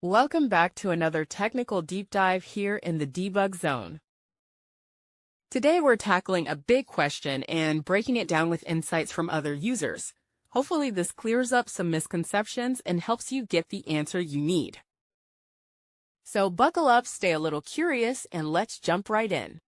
Welcome back to another technical deep dive here in the debug zone. Today we're tackling a big question and breaking it down with insights from other users. Hopefully this clears up some misconceptions and helps you get the answer you need. So buckle up, stay a little curious, and let's jump right in.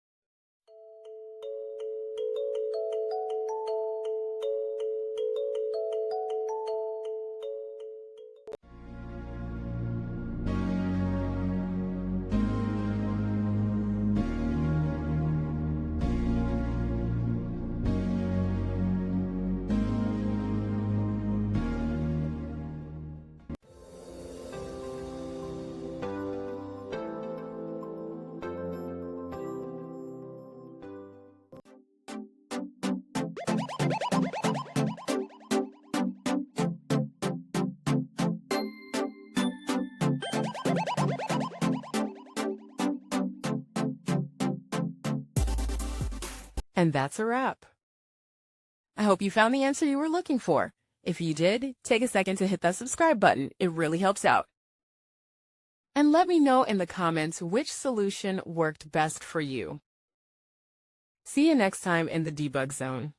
And that's a wrap. I hope you found the answer you were looking for. If you did, take a second to hit that subscribe button. It really helps out. And let me know in the comments which solution worked best for you. See you next time in the debug zone.